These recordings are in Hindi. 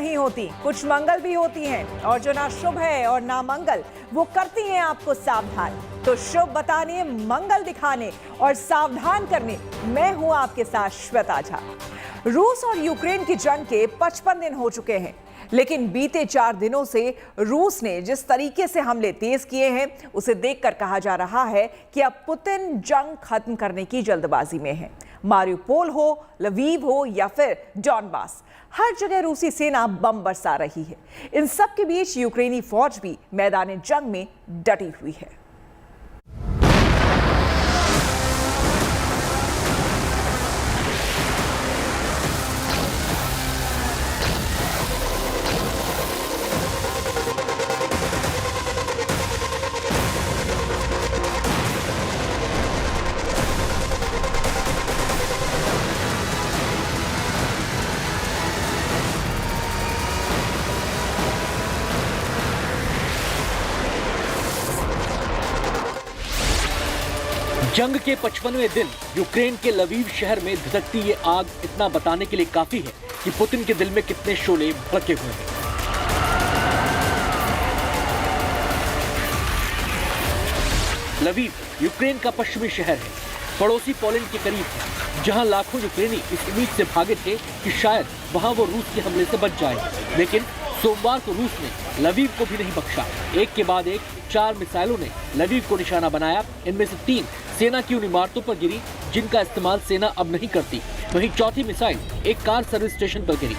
नहीं होती, कुछ मंगल भी होती हैं, और जो ना शुभ है और ना मंगल वो करती हैं आपको सावधान। तो शुभ बताने, मंगल दिखाने और सावधान करने मैं हूं आपके साथ श्वेता झा। रूस और यूक्रेन की जंग के 55 दिन हो चुके हैं, लेकिन बीते 4 दिनों से रूस ने जिस तरीके से हमले तेज किए हैं उसे देखकर कहा जा रहा है कि अब पुतिन जंग खत्म करने की जल्दबाजी में है। मारिउपोल हो, लवीव हो या फिर डॉनबास, हर जगह रूसी सेना बम बरसा रही है। इन सब के बीच यूक्रेनी फौज भी मैदान जंग में डटी हुई है। जंग के 55वें दिन यूक्रेन के लवीव शहर में धधकती ये आग इतना बताने के लिए काफी है कि पुतिन के दिल में कितने शोले भड़के हुए हैं। लवीव यूक्रेन का पश्चिमी शहर है, पड़ोसी पोलैंड के करीब है, जहां लाखों यूक्रेनी इस उम्मीद से भागे थे कि शायद वहां वो रूस के हमले से बच जाए, लेकिन सोमवार को रूस ने लवीव को भी नहीं बख्शा। एक के बाद एक 4 मिसाइलों ने लवीव को निशाना बनाया। इनमें से 3 सेना की उन इमारतों पर गिरी जिनका इस्तेमाल सेना अब नहीं करती। वहीं चौथी मिसाइल एक कार सर्विस स्टेशन पर गिरी।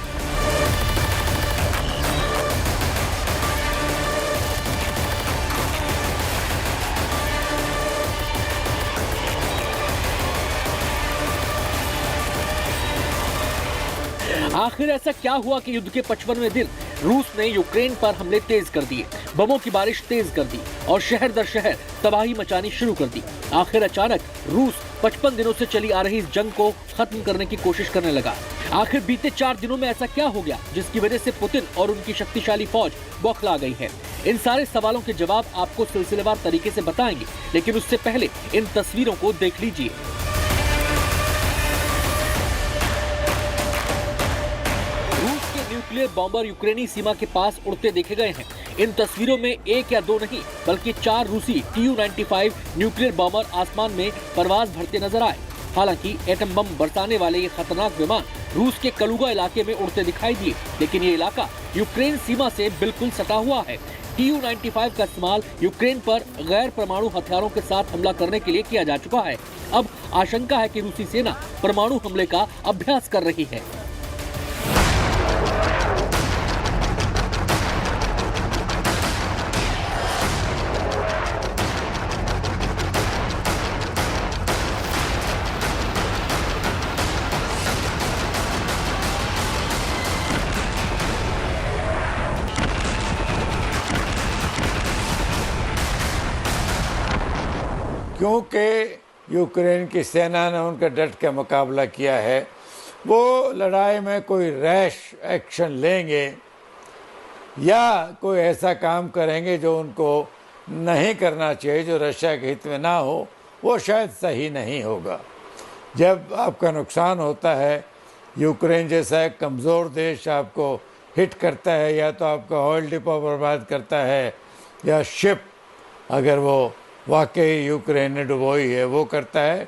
आखिर ऐसा क्या हुआ कि युद्ध के 55वें दिन रूस ने यूक्रेन पर हमले तेज कर दिए, बमों की बारिश तेज कर दी और शहर दर शहर तबाही मचानी शुरू कर दी। आखिर अचानक रूस 55 दिनों से चली आ रही इस जंग को खत्म करने की कोशिश करने लगा। आखिर बीते 4 दिनों में ऐसा क्या हो गया जिसकी वजह से पुतिन और उनकी शक्तिशाली फौज बौखला गई है? इन सारे सवालों के जवाब आपको सिलसिलेवार तरीके से बताएंगे, लेकिन उससे पहले इन तस्वीरों को देख लीजिए। न्यूक्लियर बॉम्बर यूक्रेनी सीमा के पास उड़ते देखे गए हैं। इन तस्वीरों में 1 या 2 नहीं बल्कि 4 रूसी Tu-95 न्यूक्लियर बॉम्बर आसमान में परवाज भरते नजर आए। हालांकि एटम बम बरसाने वाले ये खतरनाक विमान रूस के कलुगा इलाके में उड़ते दिखाई दिए, लेकिन ये इलाका यूक्रेन सीमा से बिल्कुल सटा हुआ है। Tu-95 का इस्तेमाल यूक्रेन पर गैर परमाणु हथियारों के साथ हमला करने के लिए किया जा चुका है। अब आशंका है कि रूसी सेना परमाणु हमले का अभ्यास कर रही है। क्योंकि यूक्रेन की सेना ने उनका डट के मुकाबला किया है, वो लड़ाई में कोई रैश एक्शन लेंगे या कोई ऐसा काम करेंगे जो उनको नहीं करना चाहिए, जो रशिया के हित में ना हो, वो शायद सही नहीं होगा। जब आपका नुकसान होता है, यूक्रेन जैसा एक कमज़ोर देश आपको हिट करता है, या तो आपका ऑयल डिपो बर्बाद करता है या शिप अगर वो वाकई यूक्रेन ने डुबोई है वो करता है,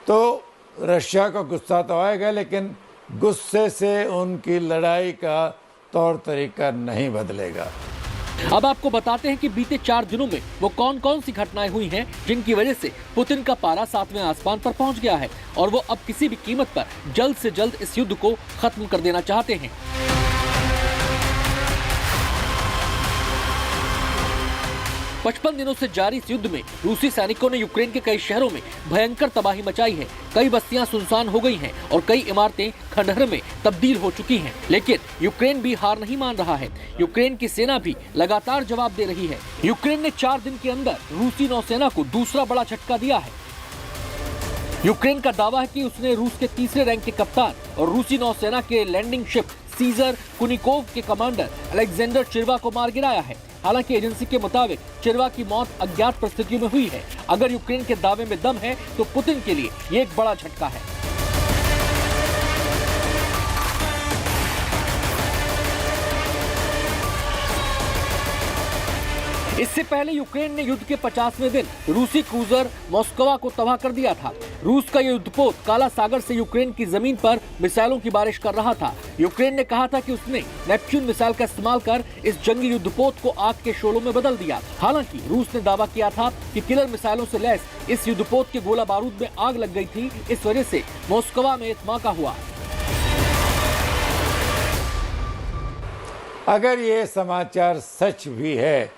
तो रशिया का गुस्सा तो आएगा, लेकिन गुस्से से उनकी लड़ाई का तौर तरीका नहीं बदलेगा। अब आपको बताते हैं कि बीते 4 दिनों में वो कौन कौन सी घटनाएं हुई हैं जिनकी वजह से पुतिन का पारा 7वें आसमान पर पहुंच गया है और वो अब किसी भी कीमत पर जल्द से जल्द इस युद्ध को खत्म कर देना चाहते हैं। 55 दिनों से जारी इस युद्ध में रूसी सैनिकों ने यूक्रेन के कई शहरों में भयंकर तबाही मचाई है। कई बस्तियां सुनसान हो गई हैं और कई इमारतें खंडहर में तब्दील हो चुकी हैं। लेकिन यूक्रेन भी हार नहीं मान रहा है। यूक्रेन की सेना भी लगातार जवाब दे रही है। यूक्रेन ने 4 दिन के अंदर रूसी नौसेना को दूसरा बड़ा झटका दिया है। यूक्रेन का दावा है कि उसने रूस के 3रे रैंक के कप्तान और रूसी नौसेना के लैंडिंग शिप सीजर कुनिकोव के कमांडर अलेक्जेंडर चिरवा को मार गिराया है। हालांकि एजेंसी के मुताबिक चिरवा की मौत अज्ञात परिस्थितियों में हुई है। अगर यूक्रेन के दावे में दम है तो पुतिन के लिए ये एक बड़ा झटका है। इससे पहले यूक्रेन ने युद्ध के 50वें दिन रूसी क्रूजर मॉस्कोवा को तबाह कर दिया था। रूस का युद्धपोत काला सागर से यूक्रेन की जमीन पर मिसाइलों की बारिश कर रहा था। यूक्रेन ने कहा था कि उसने नेपच्यून मिसाइल का इस्तेमाल कर इस जंगी युद्धपोत को आग के शोलों में बदल दिया। हालांकि रूस ने दावा किया था कि किलर मिसाइलों से लैस इस युद्धपोत के गोला बारूद में आग लग गई थी, इस वजह से मॉस्कोवा में धमाका हुआ। अगर ये समाचार सच भी है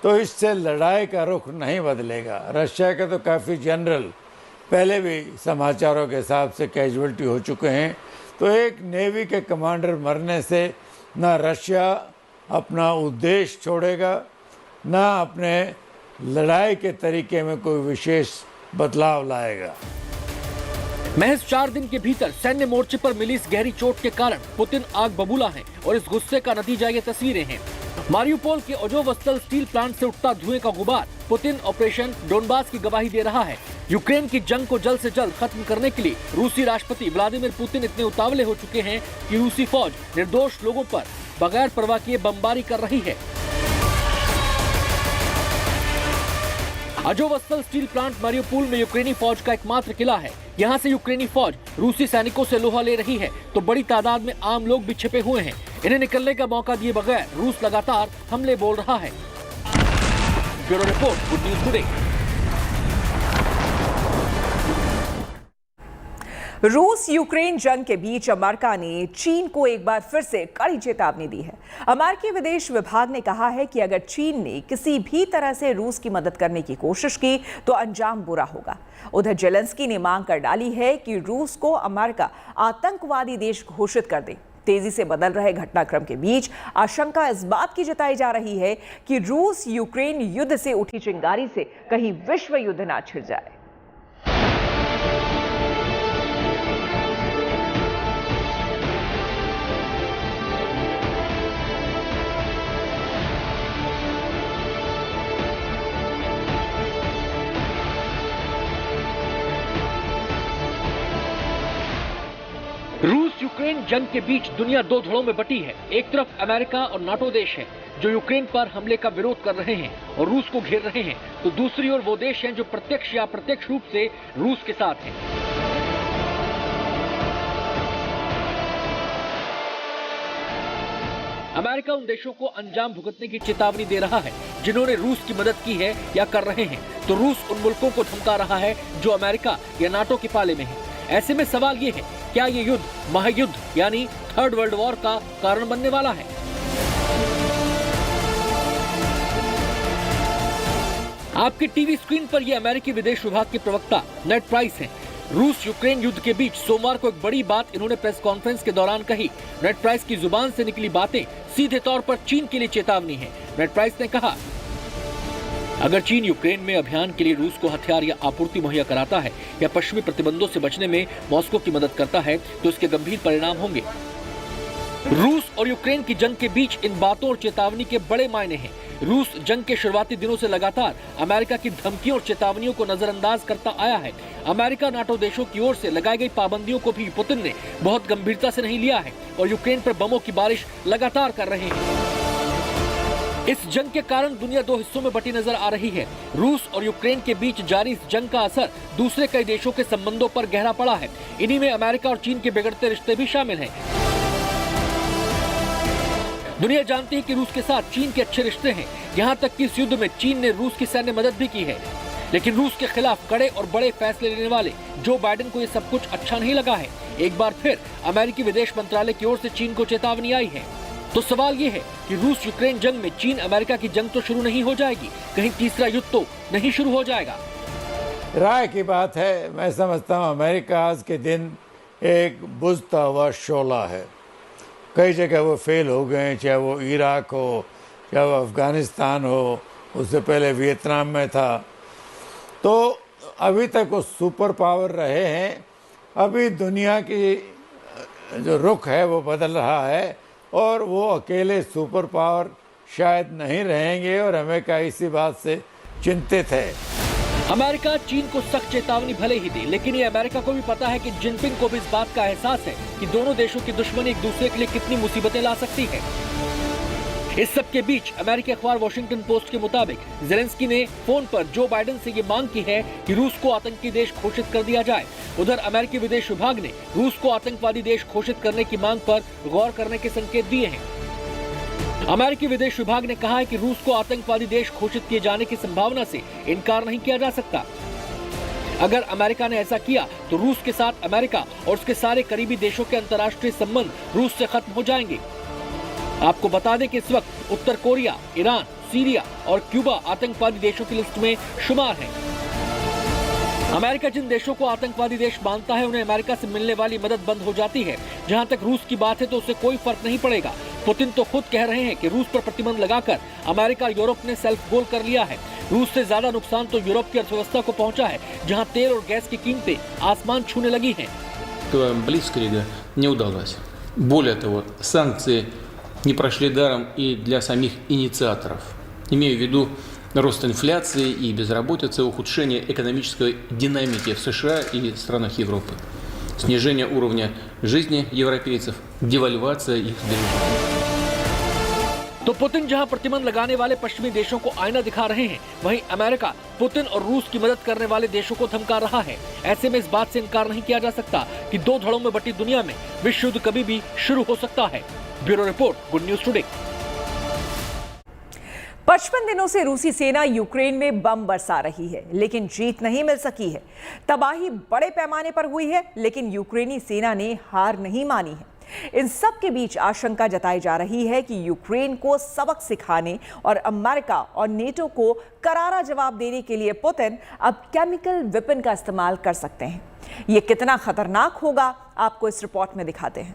तो इससे लड़ाई का रुख नहीं बदलेगा। रशिया के तो काफ़ी जनरल पहले भी समाचारों के हिसाब से कैजुअल्टी हो चुके हैं, तो एक नेवी के कमांडर मरने से ना रशिया अपना उद्देश्य छोड़ेगा, ना अपने लड़ाई के तरीके में कोई विशेष बदलाव लाएगा। महज 4 दिन के भीतर सैन्य मोर्चे पर मिली इस गहरी चोट के कारण पुतिन आग बबूला है और इस गुस्से का नतीजा ये तस्वीरें हैं। मारियुपोल के अजोवस्टल स्टील प्लांट से उठता धुएं का गुबार पुतिन ऑपरेशन डोनबास की गवाही दे रहा है। यूक्रेन की जंग को जल्द से जल्द खत्म करने के लिए रूसी राष्ट्रपति व्लादिमीर पुतिन इतने उतावले हो चुके हैं कि रूसी फौज निर्दोष लोगों पर बगैर परवाह किए बमबारी कर रही है। अजोवस्टल स्टील प्लांट मारियुपोल में यूक्रेनी फौज का एकमात्र किला है। यहाँ से यूक्रेनी फौज रूसी सैनिकों से लोहा ले रही है तो बड़ी तादाद में आम लोग भी छिपे हुए हैं। इन्हें निकलने का मौका दिए बगैर रूस लगातार हमले बोल रहा है। Bureau report, good news today. रूस यूक्रेन जंग के बीच अमेरिका ने चीन को एक बार फिर से कड़ी चेतावनी दी है। अमेरिकी विदेश विभाग ने कहा है कि अगर चीन ने किसी भी तरह से रूस की मदद करने की कोशिश की तो अंजाम बुरा होगा। उधर जेलेंस्की ने मांग कर डाली है कि रूस को अमेरिका आतंकवादी देश घोषित कर दे। तेजी से बदल रहे घटनाक्रम के बीच आशंका इस बात की जताई जा रही है कि रूस यूक्रेन युद्ध से उठी चिंगारी से कहीं विश्व युद्ध ना छिड़ जाए। रूस यूक्रेन जंग के बीच दुनिया दो धड़ों में बटी है। एक तरफ अमेरिका और नाटो देश हैं जो यूक्रेन पर हमले का विरोध कर रहे हैं और रूस को घेर रहे हैं, तो दूसरी ओर वो देश हैं जो प्रत्यक्ष या अप्रत्यक्ष रूप से रूस के साथ हैं। अमेरिका उन देशों को अंजाम भुगतने की चेतावनी दे रहा है जिन्होंने रूस की मदद की है या कर रहे हैं, तो रूस उन मुल्कों को धमका रहा है जो अमेरिका या नाटो के पाले में है। ऐसे में सवाल ये है, क्या ये युद्ध महायुद्ध यानी थर्ड वर्ल्ड वॉर का कारण बनने वाला है? आपकी टीवी स्क्रीन पर ये अमेरिकी विदेश विभाग के प्रवक्ता नेड प्राइस हैं। रूस यूक्रेन युद्ध के बीच सोमवार को एक बड़ी बात इन्होंने प्रेस कॉन्फ्रेंस के दौरान कही। नेड प्राइस की जुबान से निकली बातें सीधे तौर पर चीन के लिए चेतावनी है। नेड प्राइस ने कहा, अगर चीन यूक्रेन में अभियान के लिए रूस को हथियार या आपूर्ति मुहैया कराता है या पश्चिमी प्रतिबंधों से बचने में मॉस्को की मदद करता है तो इसके गंभीर परिणाम होंगे। रूस और यूक्रेन की जंग के बीच इन बातों और चेतावनी के बड़े मायने हैं। रूस जंग के शुरुआती दिनों से लगातार अमेरिका की धमकियों और चेतावनियों को नजरअंदाज करता आया है। अमेरिका नाटो देशों की ओर से लगाई गई पाबंदियों को भी पुतिन ने बहुत गंभीरता से नहीं लिया है और यूक्रेन पर बमों की बारिश लगातार कर रहे हैं। इस जंग के कारण दुनिया दो हिस्सों में बटी नजर आ रही है। रूस और यूक्रेन के बीच जारी इस जंग का असर दूसरे कई देशों के संबंधों पर गहरा पड़ा है। इन्हीं में अमेरिका और चीन के बिगड़ते रिश्ते भी शामिल हैं। दुनिया जानती है कि रूस के साथ चीन के अच्छे रिश्ते हैं, यहाँ तक कि इस युद्ध में चीन ने रूस की सैन्य मदद भी की है। लेकिन रूस के खिलाफ कड़े और बड़े फैसले लेने वाले जो बाइडेन को ये सब कुछ अच्छा नहीं लगा है। एक बार फिर अमेरिकी विदेश मंत्रालय की ओर से चीन को चेतावनी आई है। तो सवाल ये है कि रूस यूक्रेन जंग में चीन अमेरिका की जंग तो शुरू नहीं हो जाएगी, कहीं तीसरा युद्ध तो नहीं शुरू हो जाएगा? राय की बात है। मैं समझता हूँ अमेरिका आज के दिन एक बुझता हुआ शोला है। कई जगह वो फेल हो गए, चाहे वो इराक हो, चाहे वो अफगानिस्तान हो, उससे पहले वियतनाम में था। तो अभी तक वो सुपर पावर रहे हैं। अभी दुनिया की जो रुख है वो बदल रहा है और वो अकेले सुपर पावर शायद नहीं रहेंगे और अमेरिका इसी बात से चिंतित है। अमेरिका चीन को सख्त चेतावनी भले ही दे, लेकिन ये अमेरिका को भी पता है कि जिनपिंग को भी इस बात का एहसास है कि दोनों देशों की दुश्मनी एक दूसरे के लिए कितनी मुसीबतें ला सकती है। इस सब के बीच अमेरिकी अखबार वॉशिंगटन पोस्ट के मुताबिक जेलेंस्की ने फोन पर जो बाइडेन से ये मांग की है कि रूस को आतंकी देश घोषित कर दिया जाए। उधर अमेरिकी विदेश विभाग ने रूस को आतंकवादी देश घोषित करने की मांग पर गौर करने के संकेत दिए हैं। अमेरिकी विदेश विभाग ने कहा है कि रूस को आतंकवादी देश घोषित किए जाने की संभावना से इनकार नहीं किया जा सकता। अगर अमेरिका ने ऐसा किया तो रूस के साथ अमेरिका और उसके सारे करीबी देशों के अंतर्राष्ट्रीय संबंध रूस से खत्म हो जाएंगे। आपको बता दें कि इस वक्त उत्तर कोरिया, ईरान, सीरिया और क्यूबा आतंकवादी देशों की लिस्ट में शुमार है। अमेरिका जिन देशों को आतंकवादी देश मानता है उन्हें अमेरिका से मिलने वाली मदद बंद हो जाती है। जहां तक रूस की बात है तो उससे कोई फर्क नहीं पड़ेगा। पुतिन तो खुद कह रहे हैं कि रूस पर प्रतिबंध लगाकर अमेरिका यूरोप ने सेल्फ गोल कर लिया है। रूस से ज्यादा नुकसान तो यूरोप की अर्थव्यवस्था को पहुंचा है, जहां तेल और गैस की कीमतें आसमान छूने लगी हैं। Блицкрига не удалось. Более того, санкции не прошли даром и для самих инициаторов. Имею в виду рост инфляции и безработицы, ухудшение экономической динамики в США и странах Европы, снижение уровня жизни европейцев, девальвация их сбережений. तो पुतिन जहां प्रतिबंध लगाने वाले पश्चिमी देशों को आईना दिखा रहे हैं, वहीं अमेरिका पुतिन और रूस की मदद करने वाले देशों को धमका रहा है। ऐसे में इस बात से इनकार नहीं किया जा सकता कि दो धड़ों में बटी दुनिया में विश्व युद्ध कभी भी शुरू हो सकता है। Bureau report, good news today. 55 दिनों से रूसी सेना यूक्रेन में बम बरसा रही है, लेकिन जीत नहीं मिल सकी है। तबाही बड़े पैमाने पर हुई है, लेकिन यूक्रेनी सेना ने हार नहीं मानी है। इन सब के बीच आशंका जताई जा रही है कि यूक्रेन को सबक सिखाने और अमेरिका और नेटो को करारा जवाब देने के लिए पुतिन अब केमिकल वेपन का इस्तेमाल कर सकते हैं। ये कितना खतरनाक होगा, आपको इस रिपोर्ट में दिखाते हैं।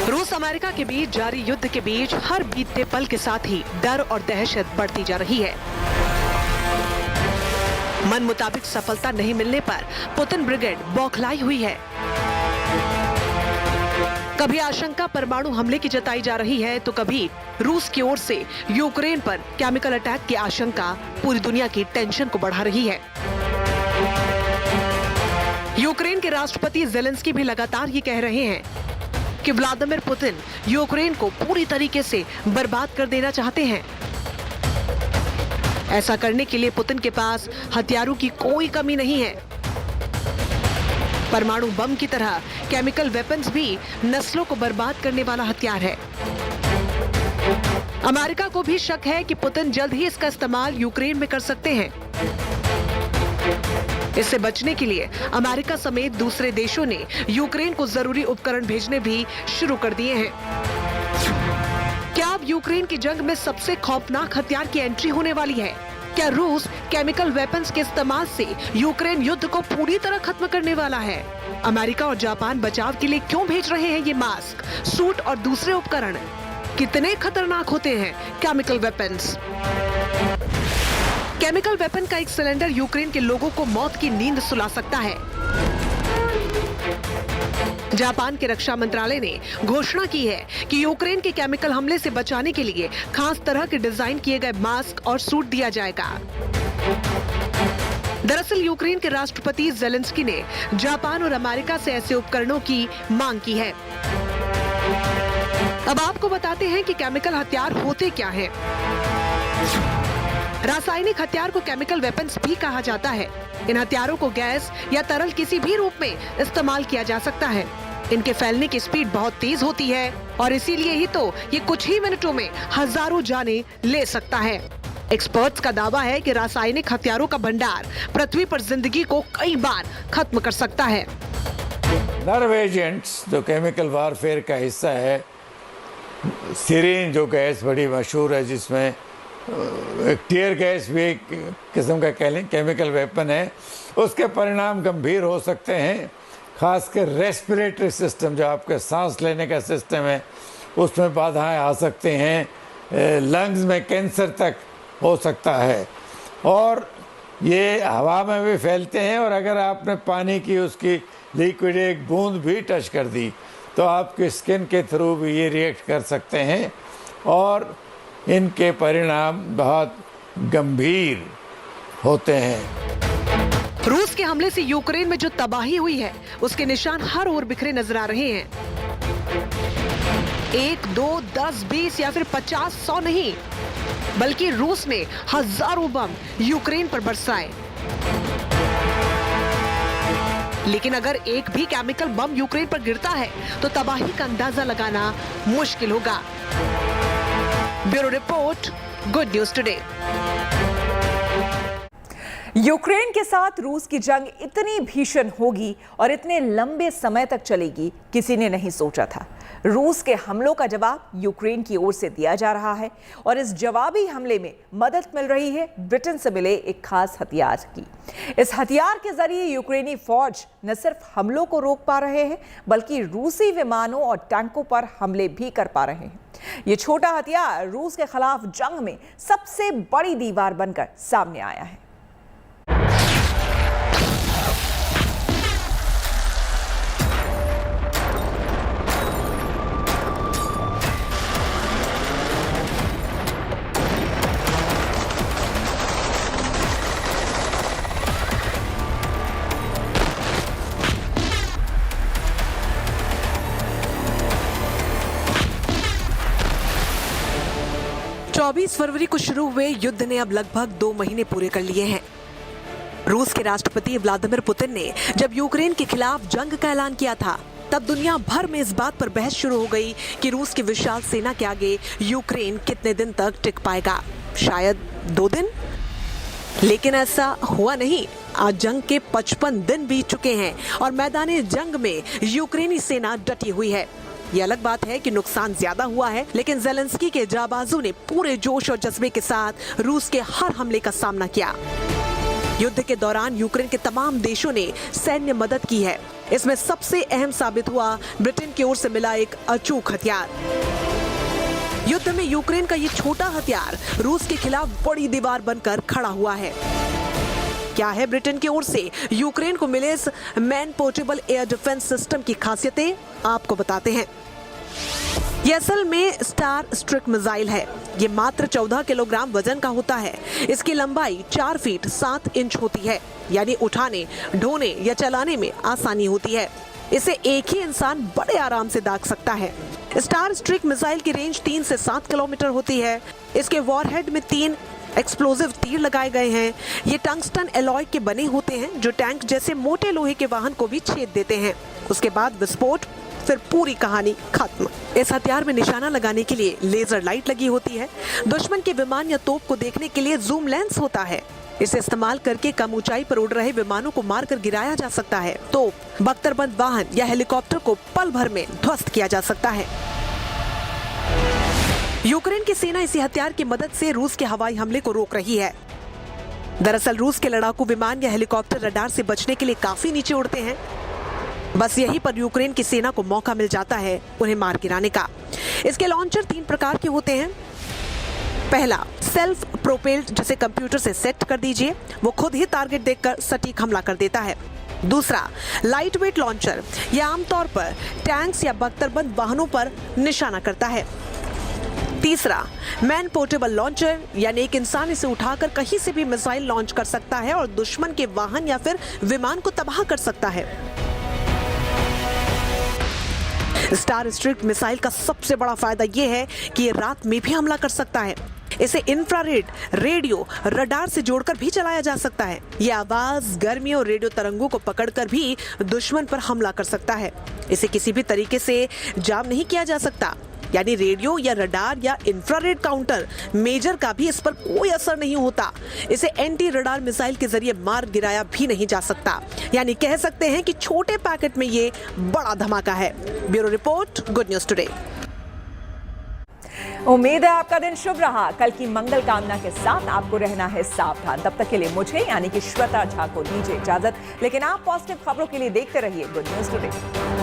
रूस अमेरिका के बीच जारी युद्ध के बीच हर बीतते पल के साथ ही डर और दहशत बढ़ती जा रही है। मन मुताबिक सफलता नहीं मिलने पर पुतिन ब्रिगेड बौखलाई हुई है। कभी आशंका परमाणु हमले की जताई जा रही है तो कभी रूस की ओर से यूक्रेन पर केमिकल अटैक की आशंका पूरी दुनिया की टेंशन को बढ़ा रही है। यूक्रेन के राष्ट्रपति जेलेंस्की भी लगातार ये कह रहे हैं कि व्लादिमीर पुतिन यूक्रेन को पूरी तरीके से बर्बाद कर देना चाहते हैं। ऐसा करने के लिए पुतिन के पास हथियारों की कोई कमी नहीं है। परमाणु बम की तरह केमिकल वेपन्स भी नस्लों को बर्बाद करने वाला हथियार है। अमेरिका को भी शक है कि पुतिन जल्द ही इसका इस्तेमाल यूक्रेन में कर सकते हैं। इससे बचने के लिए अमेरिका समेत दूसरे देशों ने यूक्रेन को जरूरी उपकरण भेजने भी शुरू कर दिए हैं। क्या अब यूक्रेन की जंग में सबसे खौफनाक हथियार की एंट्री होने वाली है? क्या रूस केमिकल वेपन्स के इस्तेमाल से यूक्रेन युद्ध को पूरी तरह खत्म करने वाला है? अमेरिका और जापान बचाव के लिए क्यों भेज रहे हैं ये मास्क, सूट और दूसरे उपकरण? कितने खतरनाक होते हैं केमिकल वेपन्स? केमिकल वेपन का एक सिलेंडर यूक्रेन के लोगों को मौत की नींद सुला सकता है। जापान के रक्षा मंत्रालय ने घोषणा की है कि यूक्रेन के केमिकल हमले से बचाने के लिए खास तरह के डिजाइन किए गए मास्क और सूट दिया जाएगा। दरअसल यूक्रेन के राष्ट्रपति जेलेंस्की ने जापान और अमेरिका से ऐसे उपकरणों की मांग की है। अब आपको बताते हैं कि केमिकल हथियार होते क्या हैं। रासायनिक हथियार को केमिकल वेपन्स भी कहा जाता है। इन हथियारों को गैस या तरल किसी भी रूप में इस्तेमाल किया जा सकता है। इनके फैलने की स्पीड बहुत तेज होती है और इसीलिए ही तो ये कुछ ही मिनटों में हजारों जानें ले सकता है। एक्सपर्ट्स का दावा है कि रासायनिक हथियारों का भंडार पृथ्वी पर जिंदगी को कई बार खत्म कर सकता है। नर्व एजेंट्स जो केमिकल वारफेयर का हिस्सा है, सिरिन जो गैस बड़ी मशहूर है, जिसमें एक टीयर गैस भी एक किस्म का केमिकल वेपन है, उसके परिणाम गंभीर हो सकते हैं। खासकर रेस्पिरेटरी सिस्टम, जो आपके सांस लेने का सिस्टम है, उसमें बाधाएं आ सकते हैं। लंग्स में कैंसर तक हो सकता है और ये हवा में भी फैलते हैं और अगर आपने पानी की उसकी लिक्विड एक बूंद भी टच कर दी तो आपकी स्किन के थ्रू भी ये रिएक्ट कर सकते हैं और इनके परिणाम बहुत गंभीर होते हैं। रूस के हमले से यूक्रेन में जो तबाही हुई है उसके निशान हर ओर बिखरे नजर आ रहे हैं। 1, 2, 10, 20 या फिर 50, 100 नहीं, बल्कि रूस ने हजारों बम यूक्रेन पर बरसाए। लेकिन अगर एक भी केमिकल बम यूक्रेन पर गिरता है तो तबाही का अंदाजा लगाना मुश्किल होगा। Bureau report, good news today. Ukraine के साथ रूस की जंग इतनी भीषण होगी और इतने लंबे समय तक चलेगी, किसी ने नहीं सोचा था। रूस के हमलों का जवाब यूक्रेन की ओर से दिया जा रहा है और इस जवाबी हमले में मदद मिल रही है ब्रिटेन से मिले एक खास हथियार की। इस हथियार के जरिए यूक्रेनी फौज न सिर्फ हमलों को रोक पा रहे हैं बल्कि रूसी विमानों और टैंकों पर हमले भी कर पा रहे हैं। ये छोटा हथियार रूस के खिलाफ जंग में सबसे बड़ी दीवार बनकर सामने आया है। फरवरी को शुरू हुए युद्ध ने अब लगभग 2 महीने पूरे कर लिए हैं। रूस के राष्ट्रपति व्लादिमीर पुतिन ने जब यूक्रेन के खिलाफ जंग का ऐलान किया था तब दुनिया भर में इस बात पर बहस शुरू हो गई कि रूस की विशाल सेना के आगे यूक्रेन कितने दिन तक टिक पाएगा, शायद 2 दिन। लेकिन ऐसा हुआ नहीं। आज जंग के 55 दिन बीत चुके हैं और मैदाने जंग में यूक्रेनी सेना डटी हुई है। ये अलग बात है कि नुकसान ज्यादा हुआ है, लेकिन ज़ेलेंस्की के जाबाजों ने पूरे जोश और जज्बे के साथ रूस के हर हमले का सामना किया। युद्ध के दौरान यूक्रेन के तमाम देशों ने सैन्य मदद की है। इसमें सबसे अहम साबित हुआ ब्रिटेन की ओर से मिला एक अचूक हथियार। युद्ध में यूक्रेन का ये छोटा हथियार रूस के खिलाफ बड़ी दीवार बनकर खड़ा हुआ है। क्या है ब्रिटेन की ओर से यूक्रेन को मिले इस man portable air defence system की खासियतें, आपको बताते हैं। ये असल में स्टार स्ट्रिक मिसाइल है। ये मात्र 14 किलोग्राम वजन का होता है। इसकी लंबाई 4 फीट 7 इंच होती है, यानी उठाने, ढोने या चलाने में आसानी होती है। इसे एक ही इंसान बड़े आराम से दाग सकता है। स्टार स्ट्रिक मिसाइल की रेंज 3 से 7 किलोमीटर होती है। इसके वॉरहेड में 3 एक्सप्लोजिव तीर लगाए गए हैं। ये टंगस्टन एलॉय के बने होते हैं जो टैंक जैसे मोटे लोहे के वाहन को भी छेद देते हैं। उसके बाद विस्फोट, फिर पूरी कहानी खत्म। इस हथियार में निशाना लगाने के लिए लेजर लाइट लगी होती है। दुश्मन के विमान या तोप को देखने के लिए जूम लेंस होता है। इसे इस्तेमाल करके कम ऊंचाई पर उड़ रहे विमानों को मारकर गिराया जा सकता है। तोप, बख्तरबंद वाहन या हेलीकॉप्टर को पल भर में ध्वस्त किया जा सकता है। यूक्रेन की सेना इसी हथियार की मदद से रूस के हवाई हमले को रोक रही है। दरअसल रूस के लड़ाकू विमान या हेलीकॉप्टर रडार से बचने के लिए काफी नीचे उड़ते हैं। बस यहीं पर यूक्रेन की सेना को मौका मिल जाता है उन्हें मार गिराने का। इसके लॉन्चर 3 प्रकार के होते हैं। पहला, सेल्फ प्रोपेल्ड, जिसे कंप्यूटर से सेट कर दीजिए, वो खुद ही टारगेट देखकर सटीक हमला कर देता है। दूसरा, लाइट वेट लॉन्चर, यह आमतौर पर टैंक्स या बख्तरबंद वाहनों पर निशाना करता है। तीसरा, मैन पोर्टेबल लॉन्चर, यानी एक इंसान इसे उठाकर कहीं से भी मिसाइल लॉन्च कर सकता है और दुश्मन के वाहन या फिर विमान को तबाह कर सकता है। स्टार स्ट्रिक मिसाइल का सबसे बड़ा फायदा यह है कि ये रात में भी हमला कर सकता है। इसे इंफ्रारेड, रेडियो, रडार से जोड़कर भी चलाया जा सकता है। ये आवाज, गर्मी और रेडियो तरंगों को पकड़कर भी दुश्मन पर हमला कर सकता है। इसे किसी भी तरीके से जाम नहीं किया जा सकता, यानी रेडियो या रडार या इंफ्रारेड काउंटर मेजर का भी इस पर कोई असर नहीं होता। इसे एंटी रडार मिसाइल के जरिए मार गिराया भी नहीं जा सकता। यानी कह सकते हैं कि छोटे पैकेट में ये बड़ा धमाका है। Bureau report, good news today. उम्मीद है आपका दिन शुभ रहा। कल की मंगल कामना के साथ आपको रहना है सावधान। तब तक के लिए मुझे यानी कि श्वेता झा को दीजिए इजाजत, लेकिन आप पॉजिटिव खबरों के लिए देखते रहिए गुड न्यूज टुडे।